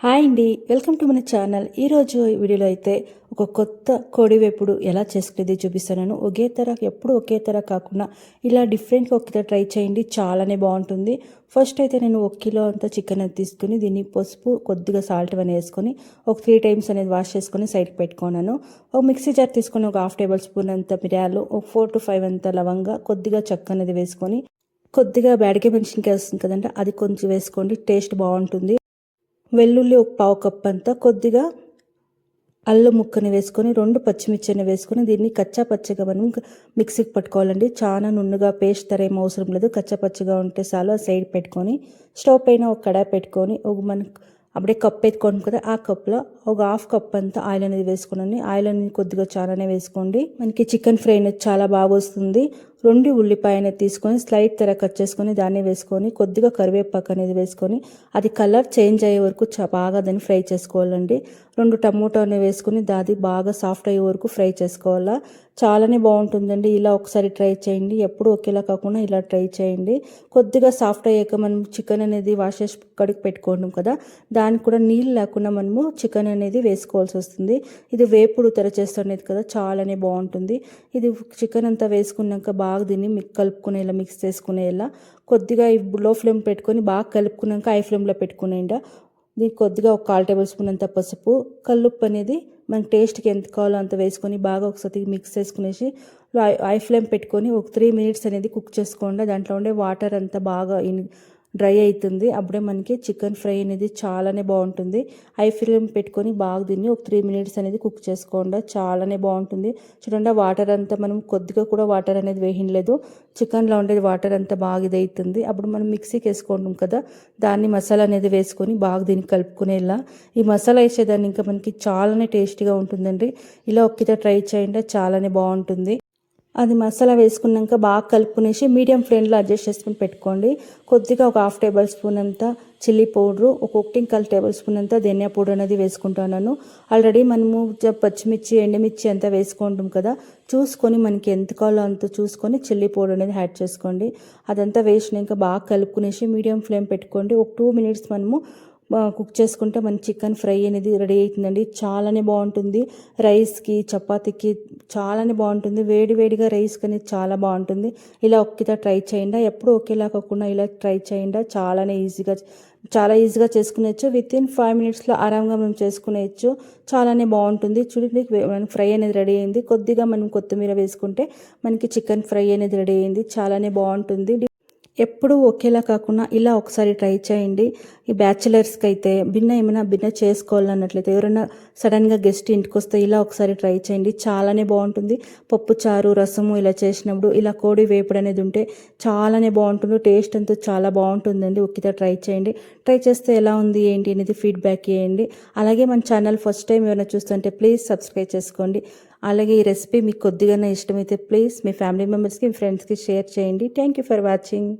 Hi అండి, welcome to మన channel. ఈరోజు వీడియోలో అయితే ఒక కొత్త కోడివేపుడు ఎలా చేసుకునేది చూపిస్తాను. ఎప్పుడు ఒకే తర కాకుండా ఇలా డిఫరెంట్గా ఒకసారి ట్రై చేయండి, చాలానే బాగుంటుంది. ఫస్ట్ అయితే నేను 1 కిలో అంతా చికెన్ అది తీసుకుని దీన్ని పసుపు కొద్దిగా సాల్ట్ అని వేసుకొని ఒక 3 టైమ్స్ అనేది వాష్ చేసుకొని సైడ్కి పెట్టుకున్నాను. ఒక మిక్సీ జార్ తీసుకొని ఒక 1/2 టేబుల్ స్పూన్ అంత మిరియాలు, ఒక 4 to 5 అంత లవంగా, కొద్దిగా చెక్క అనేది వేసుకొని కొద్దిగా బ్యాడిగే మెణసినకాయ వస్తుంది కదంటే అది కొంచెం వేసుకోండి, టేస్ట్ బాగుంటుంది. వెల్లుల్లి ఒక 1/2 కప్ అంతా, కొద్దిగా అల్లం ముక్కని వేసుకొని 2 పచ్చిమిర్చిని వేసుకొని దీన్ని కచ్చా పచ్చగా మనం మిక్సీకి పట్టుకోవాలండి. చాలా నున్నగా పేస్ట్ తరేం అవసరం లేదు, కచ్చా పచ్చగా ఉంటే చాలు. ఆ సైడ్ పెట్టుకొని స్టవ్ పైన ఒక కడాయి పెట్టుకొని మనకు అప్పుడే కప్ ఎత్తుకోండి కదా, ఆ కప్లో ఒక 1/2 కప్ అంతా ఆయిల్ అనేది వేసుకున్నాను. ఆయిల్ అనేది కొద్దిగా చాలానే వేసుకోండి, మనకి చికెన్ ఫ్రై అనేది చాలా బాగా వస్తుంది. 2 ఉల్లిపాయ అనేది తీసుకొని స్లైడ్ తెర కట్ చేసుకొని దాన్ని వేసుకొని కొద్దిగా కరివేపాకు అనేది వేసుకొని అది కలర్ చేంజ్ అయ్యే వరకు బాగా దాన్ని ఫ్రై చేసుకోవాలండి. 2 టమోటా అనేది వేసుకొని దాది బాగా సాఫ్ట్ అయ్యే వరకు ఫ్రై చేసుకోవాలా. చాలానే బాగుంటుందండి, ఇలా ఒకసారి ట్రై చేయండి. ఎప్పుడు ఒకేలా కాకుండా ఇలా ట్రై చేయండి. కొద్దిగా సాఫ్ట్ అయ్యాక మనం చికెన్ అనేది వాష్ చేసి కడిగి పెట్టుకోవడం కదా, దానికి కూడా నీళ్ళు లేకుండా మనము చికెన్ అనేది వేసుకోవాల్సి వస్తుంది. ఇది వేపుడు తెర చేస్తుండేది కదా, చాలానే బాగుంటుంది. ఇది చికెన్ అంతా వేసుకున్నాక బాగా దీన్ని కలుపుకునేలా మిక్స్ చేసుకునేలా కొద్దిగా లో ఫ్లేమ్ పెట్టుకొని బాగా కలుపుకున్నాక హై ఫ్లేమ్లో పెట్టుకునేయండి. దీనికి కొద్దిగా ఒక 1/4 టేబుల్ స్పూన్ అంత పసుపు, కల్లుప్పు అనేది మనకి టేస్ట్కి ఎంత కావాలో అంత వేసుకొని బాగా ఒకసారి మిక్స్ చేసుకునేసి హై ఫ్లేమ్ పెట్టుకొని ఒక 3 minutes అనేది కుక్ చేసుకోండి. దాంట్లో ఉండే వాటర్ అంతా బాగా డ్రై అవుతుంది. అప్పుడే మనకి చికెన్ ఫ్రై అనేది చాలానే బాగుంటుంది. హై ఫ్లేమ్ పెట్టుకొని బాగా దీన్ని ఒక 3 minutes అనేది కుక్ చేసుకోండి, చాలానే బాగుంటుంది. చూడండి, వాటర్ అంతా మనం కొద్దిగా కూడా వాటర్ అనేది వేయలేదు, చికెన్లో ఉండే వాటర్ అంతా బాగా ఇదవుతుంది. అప్పుడు మనం మిక్సీకి వేసుకుంటాం కదా, దాన్ని మసాలా అనేది వేసుకొని బాగా దీన్ని కలుపుకునేలా. ఈ మసాలా వేసేదాన్ని ఇంకా మనకి చాలానే టేస్టీగా ఉంటుందండి. ఇలా ఒక్కటే ట్రై చేయండి, చాలానే బాగుంటుంది. అది మసాలా వేసుకున్నాక బాగా కలుపుకునేసి మీడియం ఫ్లేమ్లో అడ్జస్ట్ చేసుకుని పెట్టుకోండి. కొద్దిగా ఒక 1/2 టేబుల్ స్పూన్ అంతా చిల్లీ పౌడరు, ఒక 1 టేబుల్ స్పూన్ అంతా ధనియా పౌడర్ అనేది వేసుకుంటున్నాను. ఆల్రెడీ మనము పచ్చిమిర్చి ఎండుమిర్చి అంతా వేసుకుంటాం కదా, చూసుకొని మనకి ఎంత కావాలో అంత చూసుకొని చిల్లీ పౌడర్ అనేది యాడ్ చేసుకోండి. అదంతా వేసినాక బాగా కలుపుకునేసి మీడియం ఫ్లేమ్ పెట్టుకోండి. ఒక 2 minutes మనము కుక్ చేసుకుంటే మన చికెన్ ఫ్రై అనేది రెడీ అవుతుందండి. చాలానే బాగుంటుంది, రైస్కి చపాతీకి చాలానే బాగుంటుంది. వేడివేడిగా రైస్కి అనేది చాలా బాగుంటుంది. ఇలా ఒక్కటే ట్రై చేయండి, ఎప్పుడు ఒకేలా కాకుండా ఇలా ట్రై చేయండి. చాలా ఈజీగా చేసుకునేచ్చు. వితిన్ 5 minutesలో ఆరాంగా మనం చేసుకునేచ్చు, చాలానే బాగుంటుంది. చూడండి, మనకి ఫ్రై అనేది రెడీ అయింది. కొద్దిగా మనం కొత్తిమీర వేసుకుంటే మనకి చికెన్ ఫ్రై అనేది రెడీ అయింది, చాలానే బాగుంటుంది. ఎప్పుడూ ఒకేలా కాకుండా ఇలా ఒకసారి ట్రై చేయండి. ఈ బ్యాచిలర్స్కి అయితే ఏమైనా చేసుకోవాలన్నట్లయితే, ఎవరైనా సడన్గా గెస్ట్ ఇంటికి వస్తే ఇలా ఒకసారి ట్రై చేయండి, చాలానే బాగుంటుంది. పప్పు చారు, రసము ఇలా చేసినప్పుడు ఇలా కోడి వేపుడు అనేది ఉంటే చాలానే బాగుంటుంది. టేస్ట్ అంతా చాలా బాగుంటుందండి. ఒక్కసారి ట్రై చేయండి. ట్రై చేస్తే ఎలా ఉంది ఏంటి అనేది ఫీడ్బ్యాక్ ఇవ్వండి. అలాగే మన ఛానల్ ఫస్ట్ టైం ఎవరైనా చూస్తుంటే ప్లీజ్ సబ్స్క్రైబ్ చేసుకోండి. అలాగే ఈ రెసిపీ మీకు కొద్దిగా ఇష్టమైతే ప్లీజ్ మీ ఫ్యామిలీ మెంబర్స్కి, మీ ఫ్రెండ్స్కి షేర్ చేయండి. Thank you for watching.